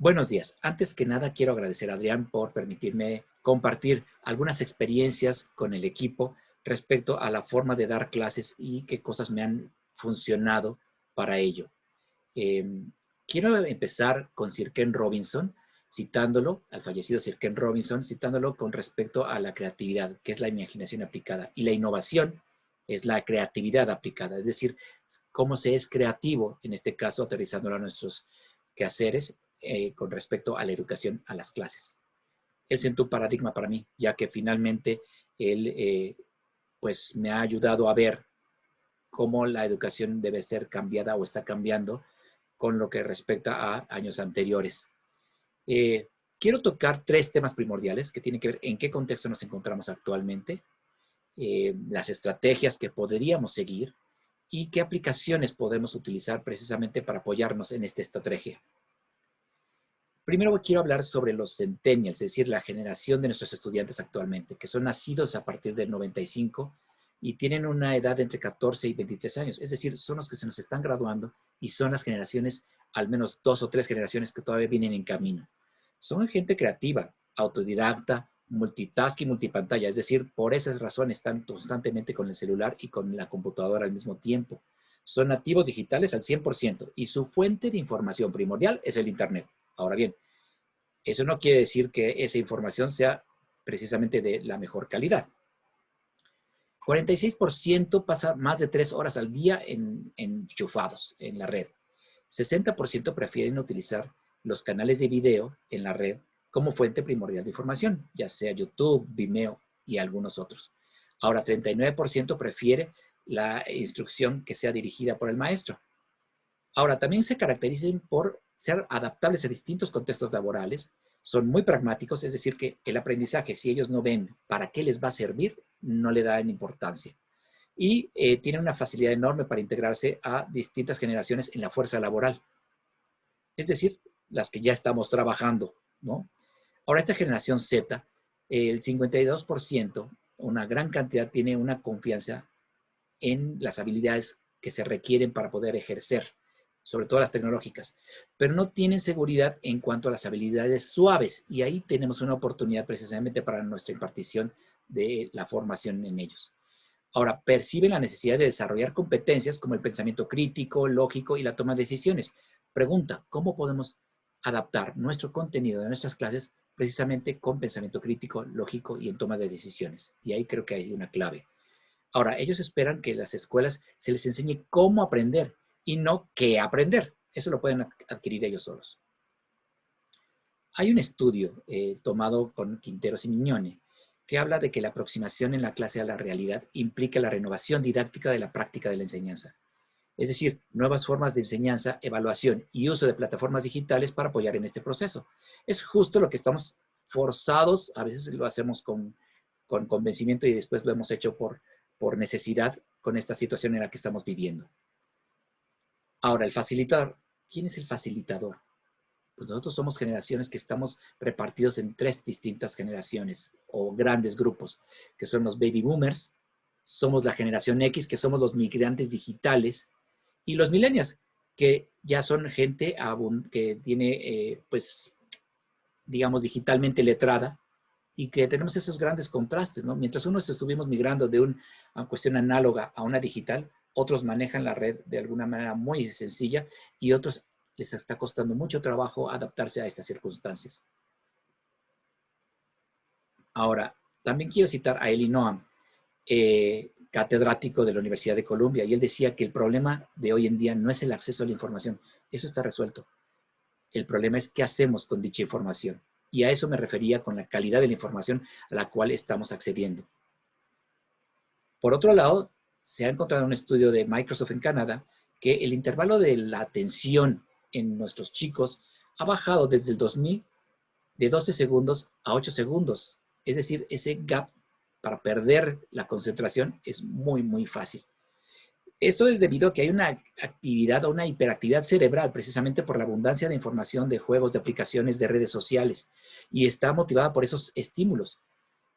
Buenos días. Antes que nada, quiero agradecer a Adrián por permitirme compartir algunas experiencias con el equipo respecto a la forma de dar clases y qué cosas me han funcionado para ello. Eh, Quiero empezar con Sir Ken Robinson, citándolo, al fallecido Sir Ken Robinson, citándolo con respecto a la creatividad, que es la imaginación aplicada, y la innovación es la creatividad aplicada, es decir, cómo se es creativo, en este caso aterrizándolo a nuestros quehaceres con respecto a la educación, a las clases. Él sentó un paradigma para mí, ya que finalmente él pues me ha ayudado a ver cómo la educación debe ser cambiada o está cambiando con lo que respecta a años anteriores. Quiero tocar tres temas primordiales que tienen que ver en qué contexto nos encontramos actualmente, las estrategias que podríamos seguir y qué aplicaciones podemos utilizar precisamente para apoyarnos en esta estrategia. Primero quiero hablar sobre los centennials, es decir, la generación de nuestros estudiantes actualmente, que son nacidos a partir del 95 y tienen una edad de entre 14 y 23 años. Es decir, son los que se nos están graduando y son las generaciones, al menos 2 o 3 generaciones que todavía vienen en camino. Son gente creativa, autodidacta, multitask y multipantalla, es decir, por esas razones están constantemente con el celular y con la computadora al mismo tiempo. Son nativos digitales al 100% y su fuente de información primordial es el Internet. Ahora bien, eso no quiere decir que esa información sea precisamente de la mejor calidad. 46% pasa más de 3 horas al día enchufados en la red. 60% prefieren utilizar los canales de video en la red como fuente primordial de información, ya sea YouTube, Vimeo y algunos otros. Ahora, 39% prefiere la instrucción que sea dirigida por el maestro. Ahora, también se caracterizan por ser adaptables a distintos contextos laborales, son muy pragmáticos, es decir, que el aprendizaje, si ellos no ven para qué les va a servir, no le dan importancia. Y tienen una facilidad enorme para integrarse a distintas generaciones en la fuerza laboral, es decir, las que ya estamos trabajando, ¿no? Ahora, esta generación Z, el 52%, una gran cantidad, tiene una confianza en las habilidades que se requieren para poder ejercer, sobre todo las tecnológicas, pero no tienen seguridad en cuanto a las habilidades suaves y ahí tenemos una oportunidad precisamente para nuestra impartición de la formación en ellos. Ahora, perciben la necesidad de desarrollar competencias como el pensamiento crítico, lógico y la toma de decisiones. Pregunta, ¿cómo podemos adaptar nuestro contenido de nuestras clases precisamente con pensamiento crítico, lógico y en toma de decisiones? Y ahí creo que hay una clave. Ahora, ellos esperan que en las escuelas se les enseñe cómo aprender y no qué aprender. Eso lo pueden adquirir ellos solos. Hay un estudio tomado con Quinteros y Mignone que habla de que la aproximación en la clase a la realidad implica la renovación didáctica de la práctica de la enseñanza. Es decir, nuevas formas de enseñanza, evaluación y uso de plataformas digitales para apoyar en este proceso. Es justo lo que estamos forzados, a veces lo hacemos con convencimiento y después lo hemos hecho por necesidad con esta situación en la que estamos viviendo. Ahora, el facilitador. ¿Quién es el facilitador? Pues nosotros somos generaciones que estamos repartidos en 3 distintas generaciones o grandes grupos, que son los baby boomers, somos la generación X, que somos los migrantes digitales, y los millennials, que ya son gente que tiene, pues, digamos, digitalmente letrada, y que tenemos esos grandes contrastes, ¿no? Mientras unos estuvimos migrando de una cuestión análoga a una digital, otros manejan la red de alguna manera muy sencilla y otros les está costando mucho trabajo adaptarse a estas circunstancias. Ahora, también quiero citar a Eli Noam, catedrático de la Universidad de Columbia, y él decía que el problema de hoy en día no es el acceso a la información, eso está resuelto. El problema es qué hacemos con dicha información. Y a eso me refería con la calidad de la información a la cual estamos accediendo. Por otro lado, se ha encontrado un estudio de Microsoft en Canadá que el intervalo de la atención en nuestros chicos ha bajado desde el 2000 de 12 segundos a 8 segundos. Es decir, ese gap para perder la concentración es muy, muy fácil. Esto es debido a que hay una actividad o una hiperactividad cerebral precisamente por la abundancia de información de juegos, de aplicaciones, de redes sociales y está motivada por esos estímulos.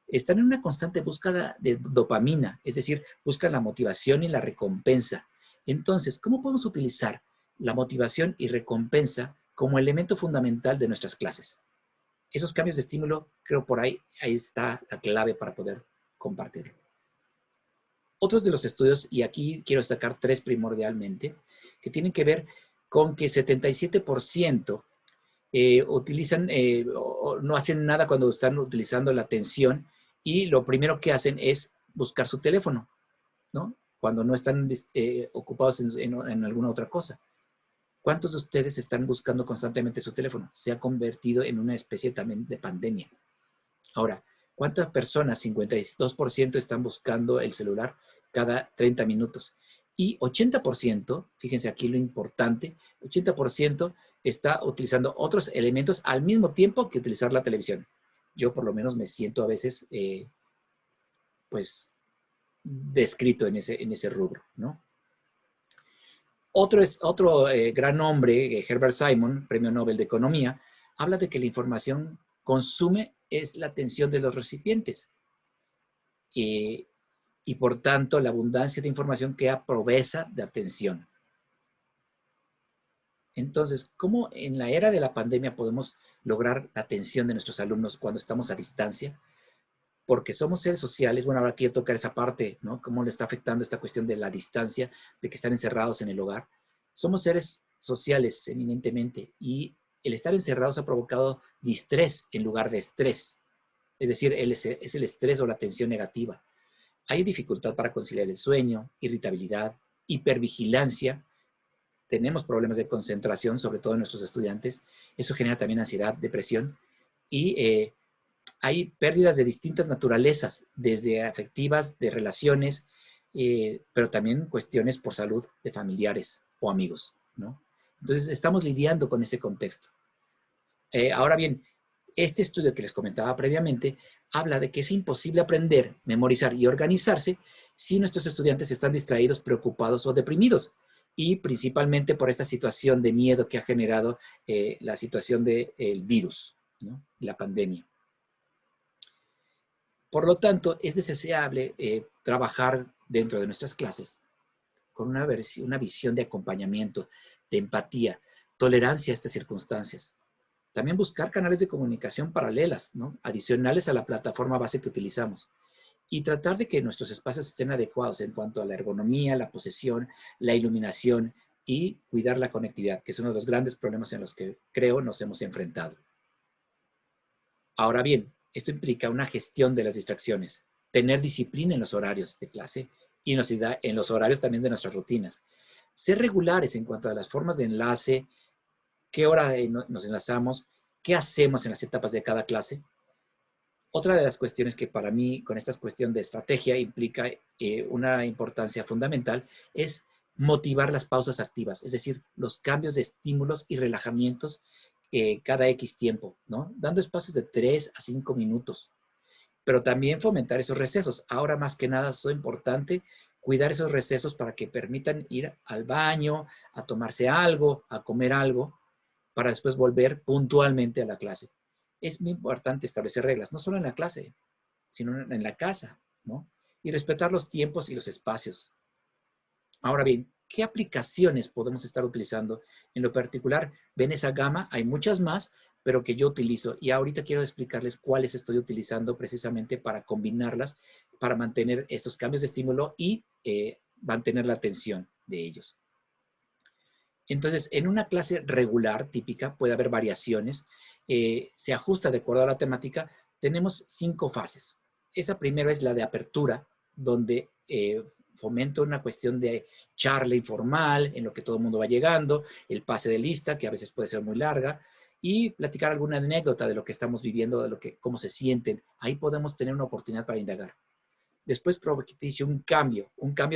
Están en una constante búsqueda de dopamina, es decir, buscan la motivación y la recompensa. Entonces, ¿cómo podemos utilizar la motivación y recompensa como elemento fundamental de nuestras clases. Esos cambios de estímulo, creo por ahí está la clave para poder compartirlo. Otros de los estudios, y aquí quiero destacar 3 primordialmente, que tienen que ver con que 77% utilizan, no hacen nada cuando están utilizando la atención y lo primero que hacen es buscar su teléfono, ¿no? Cuando no están ocupados en alguna otra cosa. ¿Cuántos de ustedes están buscando constantemente su teléfono? Se ha convertido en una especie también de pandemia. Ahora, ¿cuántas personas? 52% están buscando el celular cada 30 minutos. Y 80%, fíjense aquí lo importante, 80% está utilizando otros elementos al mismo tiempo que utilizar la televisión. Yo por lo menos me siento a veces, pues, descrito en ese rubro, ¿no? Otro gran hombre, Herbert Simon, Premio Nobel de Economía, habla de que la información consume es la atención de los recipientes. Y por tanto, la abundancia de información queda proveza de atención. Entonces, ¿cómo en la era de la pandemia podemos lograr la atención de nuestros alumnos cuando estamos a distancia? Porque somos seres sociales. Bueno, ahora quiero tocar esa parte, ¿no? ¿Cómo le está afectando esta cuestión de la distancia, de que están encerrados en el hogar? Somos seres sociales eminentemente y el estar encerrados ha provocado distrés en lugar de estrés. Es decir, es el estrés o la tensión negativa. Hay dificultad para conciliar el sueño, irritabilidad, hipervigilancia. Tenemos problemas de concentración, sobre todo en nuestros estudiantes. Eso genera también ansiedad, depresión. Y hay pérdidas de distintas naturalezas, desde afectivas, de relaciones, pero también cuestiones por salud de familiares o amigos, ¿no? Entonces, estamos lidiando con ese contexto. Ahora bien, este estudio que les comentaba previamente habla de que es imposible aprender, memorizar y organizarse si nuestros estudiantes están distraídos, preocupados o deprimidos, y principalmente por esta situación de miedo que ha generado la situación del virus, ¿no? La pandemia. Por lo tanto, es deseable trabajar dentro de nuestras clases con una visión de acompañamiento, de empatía, tolerancia a estas circunstancias. También buscar canales de comunicación paralelas, ¿no? Adicionales a la plataforma base que utilizamos. Y tratar de que nuestros espacios estén adecuados en cuanto a la ergonomía, la posesión, la iluminación y cuidar la conectividad, que es uno de los grandes problemas en los que creo nos hemos enfrentado. Ahora bien, esto implica una gestión de las distracciones, tener disciplina en los horarios de clase y en los horarios también de nuestras rutinas. Ser regulares en cuanto a las formas de enlace, qué hora nos enlazamos, qué hacemos en las etapas de cada clase. Otra de las cuestiones que para mí, con esta cuestión de estrategia, implica una importancia fundamental es motivar las pausas activas, es decir, los cambios de estímulos y relajamientos cada X tiempo, ¿no? Dando espacios de 3 a 5 minutos, pero también fomentar esos recesos. Ahora más que nada es importante cuidar esos recesos para que permitan ir al baño, a tomarse algo, a comer algo, para después volver puntualmente a la clase. Es muy importante establecer reglas, no solo en la clase, sino en la casa, ¿no? Y respetar los tiempos y los espacios. Ahora bien, ¿qué aplicaciones podemos estar utilizando? En lo particular, ven esa gama, hay muchas más, pero que yo utilizo. Y ahorita quiero explicarles cuáles estoy utilizando precisamente para combinarlas, para mantener estos cambios de estímulo y mantener la atención de ellos. Entonces, en una clase regular, típica, puede haber variaciones, se ajusta de acuerdo a la temática. Tenemos 5 fases. Esta primera es la de apertura, donde fomento una cuestión de charla informal, en lo que todo el mundo va llegando, el pase de lista, que a veces puede ser muy larga, y platicar alguna anécdota de lo que estamos viviendo, de cómo se sienten. Ahí podemos tener una oportunidad para indagar. Después propicio un cambio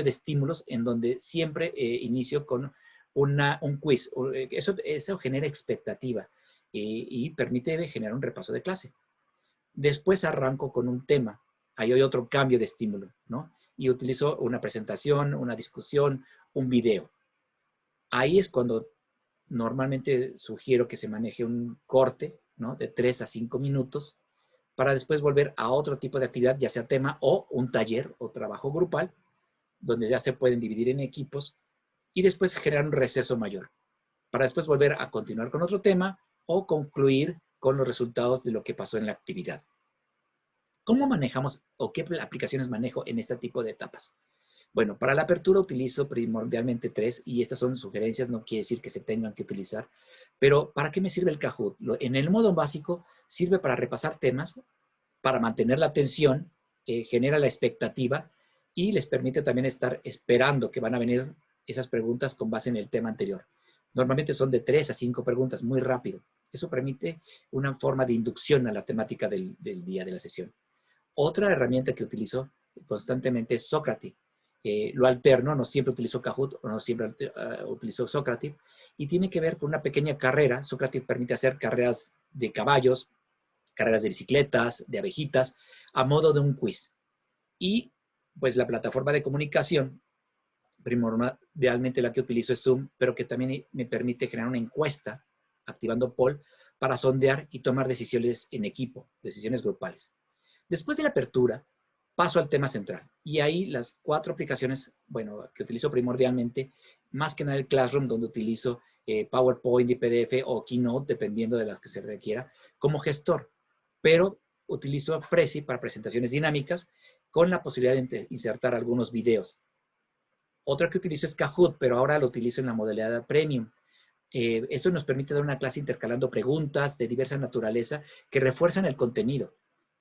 de estímulos, en donde siempre inicio con un quiz. Eso genera expectativa y permite generar un repaso de clase. Después arranco con un tema. Ahí hay otro cambio de estímulo, ¿no? Y utilizo una presentación, una discusión, un video. Ahí es cuando normalmente sugiero que se maneje un corte, ¿no? De 3 a 5 minutos para después volver a otro tipo de actividad, ya sea tema o un taller o trabajo grupal, donde ya se pueden dividir en equipos y después generar un receso mayor para después volver a continuar con otro tema o concluir con los resultados de lo que pasó en la actividad. ¿Cómo manejamos o qué aplicaciones manejo en este tipo de etapas? Bueno, para la apertura utilizo primordialmente 3 y estas son sugerencias, no quiere decir que se tengan que utilizar, pero ¿para qué me sirve el Kahoot? En el modo básico sirve para repasar temas, para mantener la atención, genera la expectativa y les permite también estar esperando que van a venir esas preguntas con base en el tema anterior. Normalmente son de 3 a 5 preguntas, muy rápido. Eso permite una forma de inducción a la temática del día de la sesión. Otra herramienta que utilizo constantemente es Socrative. Lo alterno, no siempre utilizo Kahoot, no siempre utilizo Socrative, y tiene que ver con una pequeña carrera. Socrative permite hacer carreras de caballos, carreras de bicicletas, de abejitas, a modo de un quiz. Y pues la plataforma de comunicación, primordialmente la que utilizo es Zoom, pero que también me permite generar una encuesta, activando poll, para sondear y tomar decisiones en equipo, decisiones grupales. Después de la apertura, paso al tema central. Y ahí las 4 aplicaciones, bueno, que utilizo primordialmente, más que nada el Classroom, donde utilizo PowerPoint y PDF o Keynote, dependiendo de las que se requiera, como gestor. Pero utilizo Prezi para presentaciones dinámicas, con la posibilidad de insertar algunos videos. Otra que utilizo es Kahoot, pero ahora lo utilizo en la modalidad Premium. Esto nos permite dar una clase intercalando preguntas de diversa naturaleza que refuerzan el contenido.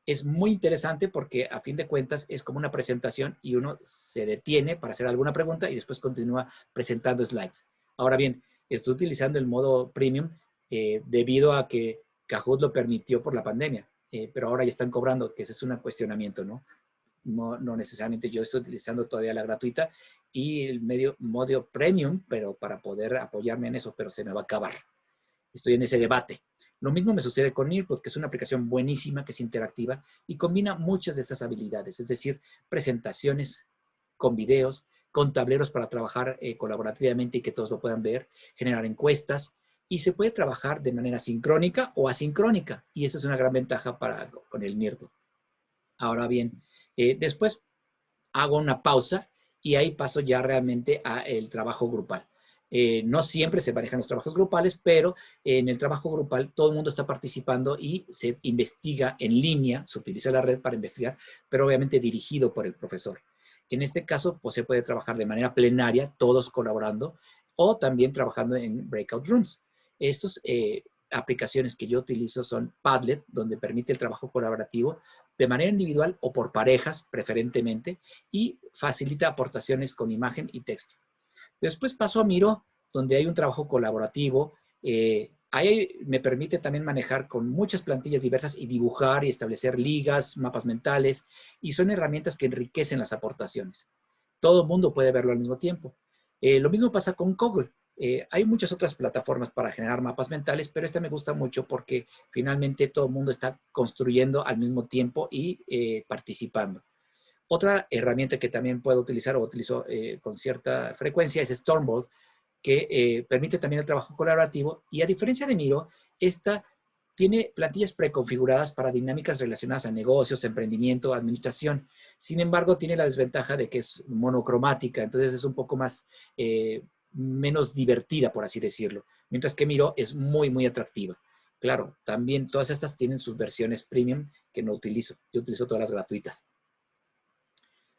Es muy interesante porque a fin de cuentas es como una presentación y uno se detiene para hacer alguna pregunta y después continúa presentando slides. Ahora bien, estoy utilizando el modo premium debido a que Kahoot lo permitió por la pandemia, pero ahora ya están cobrando, que ese es un cuestionamiento, ¿no? No necesariamente yo estoy utilizando todavía la gratuita y el modo premium, pero para poder apoyarme en eso, pero se me va a acabar. Estoy en ese debate. Lo mismo me sucede con Nearpod, que es una aplicación buenísima, que es interactiva y combina muchas de estas habilidades, es decir, presentaciones con videos, con tableros para trabajar colaborativamente y que todos lo puedan ver, generar encuestas, y se puede trabajar de manera sincrónica o asincrónica, y eso es una gran ventaja con el Nearpod. Ahora bien, después hago una pausa y ahí paso ya realmente al trabajo grupal. No siempre se manejan los trabajos grupales, pero en el trabajo grupal todo el mundo está participando y se investiga en línea, se utiliza la red para investigar, pero obviamente dirigido por el profesor. En este caso, pues se puede trabajar de manera plenaria, todos colaborando, o también trabajando en breakout rooms. Estas aplicaciones que yo utilizo son Padlet, donde permite el trabajo colaborativo de manera individual o por parejas, preferentemente, y facilita aportaciones con imagen y texto. Después paso a Miro, donde hay un trabajo colaborativo. Ahí me permite también manejar con muchas plantillas diversas y dibujar y establecer ligas, mapas mentales, y son herramientas que enriquecen las aportaciones. Todo el mundo puede verlo al mismo tiempo. Lo mismo pasa con Google. Hay muchas otras plataformas para generar mapas mentales, pero esta me gusta mucho porque finalmente todo el mundo está construyendo al mismo tiempo y participando. Otra herramienta que también puedo utilizar o utilizo con cierta frecuencia es Stormbolt, que permite también el trabajo colaborativo y a diferencia de Miro, esta tiene plantillas preconfiguradas para dinámicas relacionadas a negocios, emprendimiento, administración. Sin embargo, tiene la desventaja de que es monocromática, entonces es un poco más, menos divertida, por así decirlo. Mientras que Miro es muy, muy atractiva. Claro, también todas estas tienen sus versiones premium que no utilizo. Yo utilizo todas las gratuitas.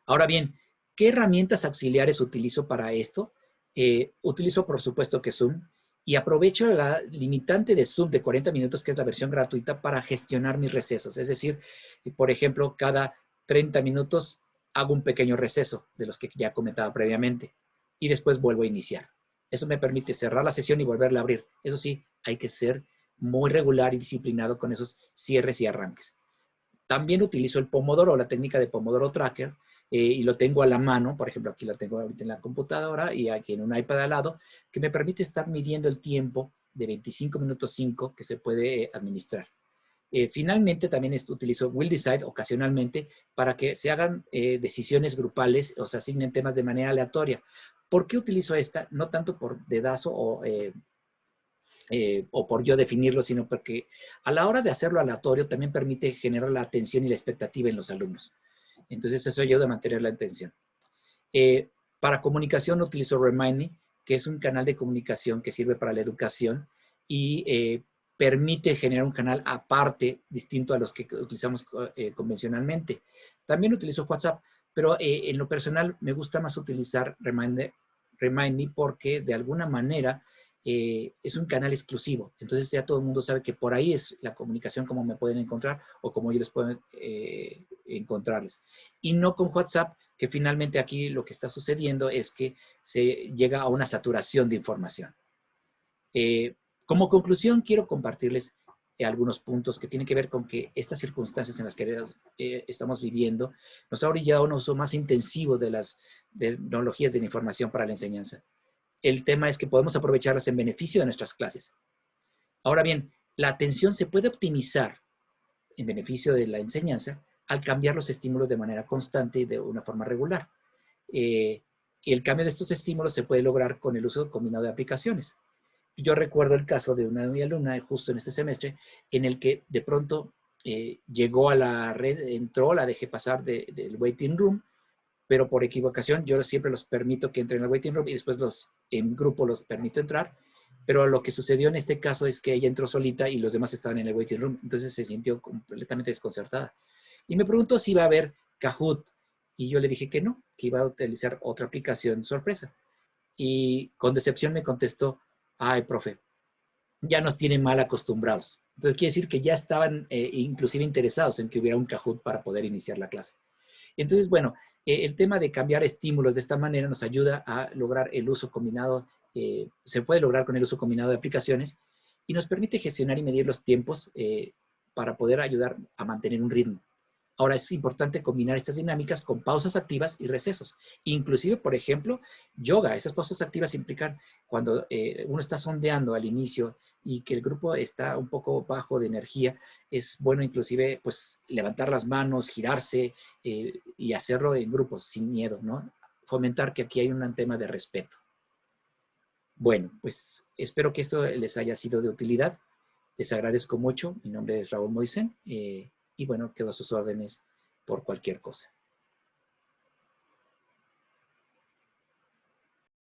Ahora bien, ¿qué herramientas auxiliares utilizo para esto? Utilizo, por supuesto, que Zoom y aprovecho la limitante de Zoom de 40 minutos, que es la versión gratuita, para gestionar mis recesos. Es decir, por ejemplo, cada 30 minutos hago un pequeño receso de los que ya comentaba previamente y después vuelvo a iniciar. Eso me permite cerrar la sesión y volverla a abrir. Eso sí, hay que ser muy regular y disciplinado con esos cierres y arranques. También utilizo el Pomodoro, la técnica de Pomodoro Tracker, y lo tengo a la mano, por ejemplo, aquí lo tengo ahorita en la computadora y aquí en un iPad al lado, que me permite estar midiendo el tiempo de 25 minutos 5 que se puede administrar. Finalmente, también utilizo Will Decide ocasionalmente para que se hagan decisiones grupales o se asignen temas de manera aleatoria. ¿Por qué utilizo esta? No tanto por dedazo o por yo definirlo, sino porque a la hora de hacerlo aleatorio también permite generar la atención y la expectativa en los alumnos. Entonces eso ayuda a mantener la atención. Para comunicación utilizo Remind Me, que es un canal de comunicación que sirve para la educación y permite generar un canal aparte, distinto a los que utilizamos convencionalmente. También utilizo WhatsApp, pero en lo personal me gusta más utilizar Remind Me porque de alguna manera es un canal exclusivo. Entonces ya todo el mundo sabe que por ahí es la comunicación, como me pueden encontrar o como yo les puedo encontrarles. Y no con WhatsApp, que finalmente aquí lo que está sucediendo es que se llega a una saturación de información. Como conclusión, quiero compartirles algunos puntos que tienen que ver con que estas circunstancias en las que estamos viviendo nos ha orillado a un uso más intensivo de las tecnologías de la información para la enseñanza. El tema es que podemos aprovecharlas en beneficio de nuestras clases. Ahora bien, la atención se puede optimizar en beneficio de la enseñanza al cambiar los estímulos de manera constante y de una forma regular. Y el cambio de estos estímulos se puede lograr con el uso combinado de aplicaciones. Yo recuerdo el caso de una de mi alumna justo en este semestre en el que de pronto llegó a la red, entró, la dejé pasar del waiting room, pero por equivocación yo siempre los permito que entren al waiting room y después en grupo los permito entrar, pero lo que sucedió en este caso es que ella entró solita y los demás estaban en el waiting room, entonces se sintió completamente desconcertada. Y me preguntó si iba a haber Kahoot, y yo le dije que no, que iba a utilizar otra aplicación sorpresa. Y con decepción me contestó, ay, profe, ya nos tienen mal acostumbrados. Entonces quiere decir que ya estaban inclusive interesados en que hubiera un Kahoot para poder iniciar la clase. Entonces, bueno, el tema de cambiar estímulos de esta manera nos ayuda a lograr el uso combinado, se puede lograr con el uso combinado de aplicaciones y nos permite gestionar y medir los tiempos para poder ayudar a mantener un ritmo. Ahora es importante combinar estas dinámicas con pausas activas y recesos. Inclusive, por ejemplo, yoga. Esas pausas activas implican cuando uno está sondeando al inicio y que el grupo está un poco bajo de energía, es bueno inclusive pues levantar las manos, girarse y hacerlo en grupos sin miedo, ¿no? Fomentar que aquí hay un tema de respeto. Bueno, pues espero que esto les haya sido de utilidad. Les agradezco mucho. Mi nombre es Raúl Moisen y bueno, quedo a sus órdenes por cualquier cosa.